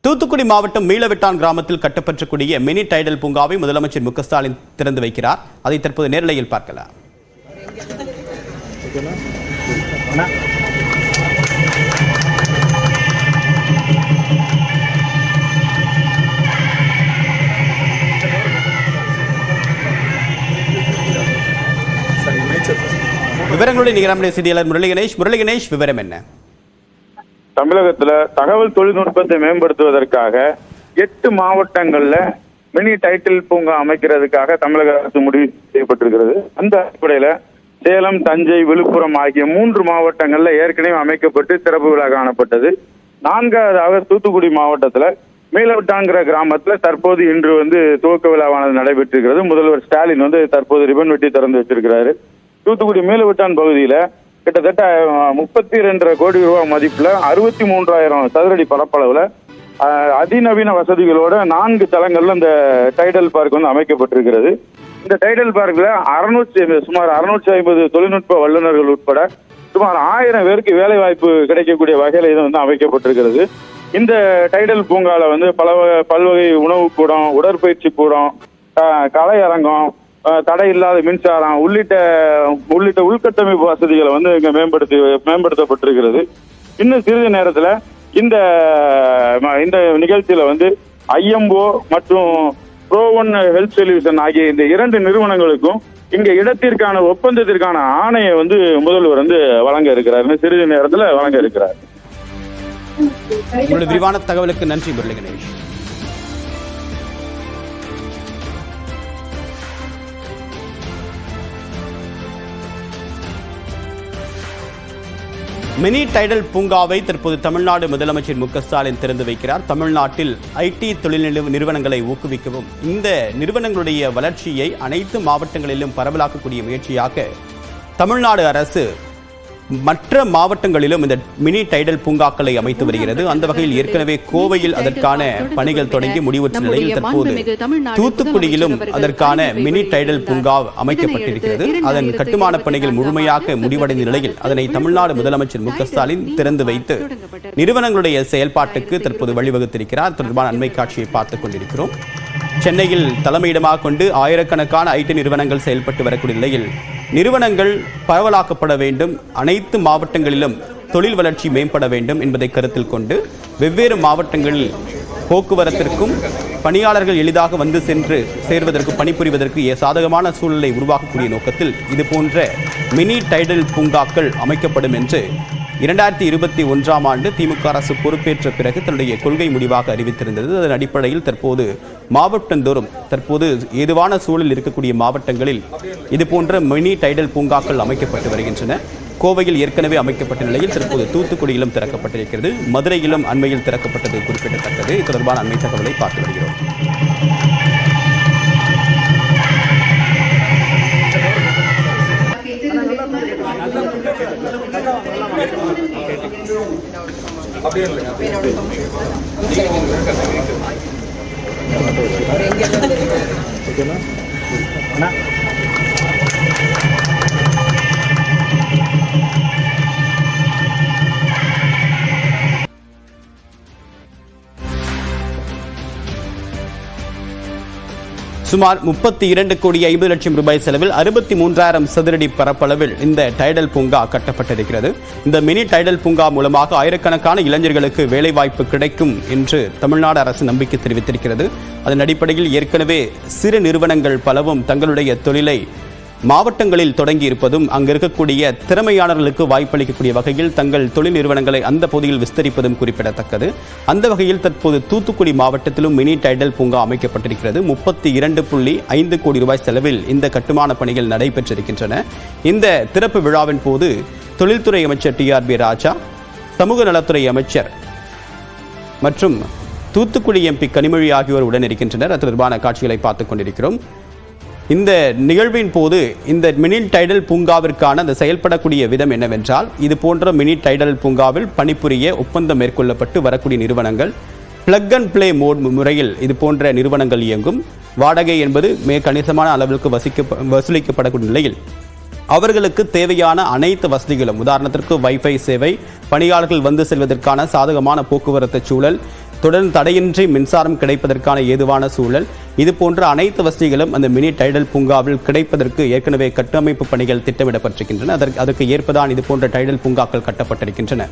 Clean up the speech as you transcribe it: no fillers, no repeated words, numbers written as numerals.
தூத்துக்குடி மாவட்டம் மீளவிட்டான் கிராமத்தில் கட்டப்பெற்றக்கூடிய mini tidal பூங்காவை முதலமைச்சர் மு.க. ஸ்டாலின் திறந்து வைக்கிறார். அதை தற்போது நேரலையில் பார்க்கலாம். விவரங்களுடைய நிகராமடைய செய்தியாளர் முரளி கணேஷ், விவரம் என்ன? தமிழகத்துல தகவல் தொழில்நுட்பத்தை மேம்படுத்துவதற்காக 8 மாவட்டங்கள்ல மினி டைட்டில் பூங்கா அமைக்கிறதுக்காக தமிழக அரசு முடிவு செய்யப்பட்டிருக்கிறது. அந்த அடிப்படையில சேலம், தஞ்சை, விழுப்புரம் ஆகிய 3 மாவட்டங்கள்ல ஏற்கனவே அமைக்கப்பட்டு திறப்பு விழா காணப்பட்டது. 4வதாக தூத்துக்குடி மாவட்டத்துல மீளவிட்டான்கிற கிராமத்துல தற்போது இன்று துவக்க விழாவானது நடைபெற்றிருக்கிறது. முதல்வர் ஸ்டாலின் தற்போது ரிபன் வெட்டி திறந்து வச்சிருக்கிறாரு. தூத்துக்குடி மீளவிட்டான் பகுதியில கிட்டத்தட்ட 32 கோடி ரூபாய் மதிப்புல 63,000 சதுரடி பரப்பளவுல அதிநவீன வசதிகளோட 4 தளங்கள்ல இந்த டைடல் பார்க் அமைக்கப்பட்டிருக்கிறது. இந்த டைடல் பார்க்ல சுமார் 650 தொழில்நுட்ப வல்லுநர்கள் உட்பட சுமார் 1000 பேருக்கு வேலை வாய்ப்பு கிடைக்கக்கூடிய வகையில இது அமைக்கப்பட்டிருக்கிறது. இந்த டைடல் பூங்கால பல்வகை உணவு கூடம், உடற்பயிற்சி கூடம், கலையரங்கம், தடை இல்லாத மின்சாரம் உள்ளிட்ட உள்கட்டமைப்பு வசதிகளை இங்க மேம்படுத்தப்பட்டிருக்கிறது. இன்னும் சிறிது நேரத்துல இந்த நிகழ்ச்சியில ஐஎம்ஓ மற்றும் ப்ரோ1 ஹெல்த் சொல்யூஷன் ஆகிய இந்த 2 நிறுவனங்களுக்கும் இங்க இடத்திற்கான ஒப்பந்தத்திற்கான ஆணையை முதல்வர் வழங்க இருக்கிறார். சிறிது நேரத்துல வழங்க இருக்கிறார். விரிவான தகவலுக்கு நன்றி முரளி கணேஷ். மினி டைடல் பூங்காவை தற்போது தமிழ்நாடு முதலமைச்சர் மு.க. ஸ்டாலின் திறந்து வைக்கிறார். தமிழ்நாட்டில் ஐடி தொழில் நிறுவனங்களை ஊக்குவிக்கவும் இந்த நிறுவனங்களுடைய வளர்ச்சியை அனைத்து மாவட்டங்களிலும் பரவலாக்கக்கூடிய முயற்சியாக தமிழ்நாடு அரசு மற்ற மாவட்டங்களிலும் இந்த மினி டைடல் பூங்காக்களை அமைத்து வருகிறது. அந்த வகையில் ஏற்கனவே கோவையில் அதற்கான பணிகள் தொடங்கி முடிவுற்ற நிலையில் தற்போது தூத்துக்குடியிலும் அதற்கான மினி டைடல் பூங்கா அமைக்கப்பட்டிருக்கிறது. அதன் கட்டுமான பணிகள் முழுமையாக முடிவடைந்த நிலையில் அதனை தமிழ்நாடு முதலமைச்சர் மு.க. ஸ்டாலின் திறந்து வைத்து நிறுவனங்களுடைய செயல்பாட்டுக்கு தற்போது வழிவகுத்திருக்கிறார். தொடர்பான அண்மை காட்சியை பார்த்துக் கொண்டிருக்கிறோம். சென்னையில் தலைமையிடமாக கொண்டு ஆயிரக்கணக்கான ஐடி நிறுவனங்கள் செயல்பட்டு வரக்கூடிய நிலையில் நிறுவனங்கள் பரவலாக்கப்பட வேண்டும், அனைத்து மாவட்டங்களிலும் தொழில் வளர்ச்சி மேம்பட வேண்டும் என்பதை கருத்தில் கொண்டு வெவ்வேறு மாவட்டங்களில் போக்குவரத்திற்கும் பணியாளர்கள் எளிதாக சென்று சேர்வதற்கு பணிபுரிவதற்கு சாதகமான சூழலை உருவாக்கக்கூடிய நோக்கத்தில் இது போன்ற மினி டைடல் பூங்காக்கள் அமைக்கப்படும் என்று 2021ஆம் ஆண்டு திமுக அரசு பொறுப்பேற்ற பிறகு தன்னுடைய கொள்கை முடிவாக அறிவித்திருந்தது. அதன் அடிப்படையில் தற்போது மாவட்டந்தோறும் ஏதுவான சூழல் இருக்கக்கூடிய மாவட்டங்களில் இது போன்ற மினி டைடல் பூங்காக்கள் அமைக்கப்பட்டு வருகின்றன. கோவையில் ஏற்கனவே அமைக்கப்பட்ட நிலையில் தற்போது தூத்துக்குடியிலும் திறக்கப்பட்டிருக்கிறது. மதுரையிலும் அண்மையில் திறக்கப்பட்டது குறிப்பிடத்தக்கது. இது தொடர்பான அண்மை தகவலை பார்த்து வருகிறோம். சுமார் 32 கோடி 50 லட்சம் ரூபாய் செலவில் 63,000 சதுரடி பரப்பளவில் இந்த டைடல் பூங்கா கட்டப்பட்டிருக்கிறது. இந்த மினி டைடல் பூங்கா மூலமாக ஆயிரக்கணக்கான இளைஞர்களுக்கு வேலைவாய்ப்பு கிடைக்கும் என்று தமிழ்நாடு அரசு நம்பிக்கை தெரிவித்திருக்கிறது. அதன் அடிப்படையில் ஏற்கனவே சிறு நிறுவனங்கள் பலவும் தங்களுடைய தொழிலை மாவட்டங்களில் தொடங்கி இருப்பதும் அங்கு இருக்கக்கூடிய திறமையாளர்களுக்கு வாய்ப்பளிக்கக்கூடிய வகையில் தங்கள் தொழில் நிறுவனங்களை அந்த பகுதியில் விஸ்தரிப்பதும் குறிப்பிடத்தக்கது. அந்த வகையில் தற்போது தூத்துக்குடி மாவட்டத்திலும் மினி டைடல் பூங்கா அமைக்கப்பட்டிருக்கிறது. 32.5 கோடி ரூபாய் செலவில் இந்த கட்டுமான பணிகள் நடைபெற்றிருக்கின்றன. இந்த திறப்பு விழாவின் போது தொழில்துறை அமைச்சர் TRB ராஜா, சமூக நலத்துறை அமைச்சர் மற்றும் தூத்துக்குடி MP கனிமொழி ஆகியோர் உடன் இருக்கின்றனர். அது தொடர்பான காட்சிகளை பார்த்துக் கொண்டிருக்கிறோம். இந்த நிகழ்வின் போது இந்த மினி டைடல் பூங்காவிற்கான அந்த செயல்படக்கூடிய விதம் என்னவென்றால், இது போன்ற மினி டைடல் பூங்காவில் பணிபுரிய ஒப்பந்தம் மேற்கொள்ளப்பட்டு வரக்கூடிய நிறுவனங்கள் பிளக் அண்ட் பிளே மோட் முறையில் இது போன்ற நிறுவனங்கள் இயங்கும். வாடகை என்பது கணிசமான அளவிற்கு வசூலிக்கப்படக்கூடிய நிலையில் அவர்களுக்கு தேவையான அனைத்து வசதிகளும், உதாரணத்திற்கு வைஃபை சேவை, பணியாளர்கள் வந்து செல்வதற்கான சாதகமான போக்குவரத்து சூழல், தொடர்ந்து தடையின்றி மின்சாரம் கிடைப்பதற்கான ஏதுவான சூழல், இது போன்ற அனைத்து வசதிகளும் அந்த மினி டைடல் பூங்காவில் கிடைப்பதற்கு ஏற்கனவே கட்டமைப்பு பணிகள் திட்டமிடப்பட்டிருக்கின்றன. அதற்கு ஏற்பதான் இது போன்ற டைடல் பூங்காக்கள் கட்டப்பட்டிருக்கின்றன.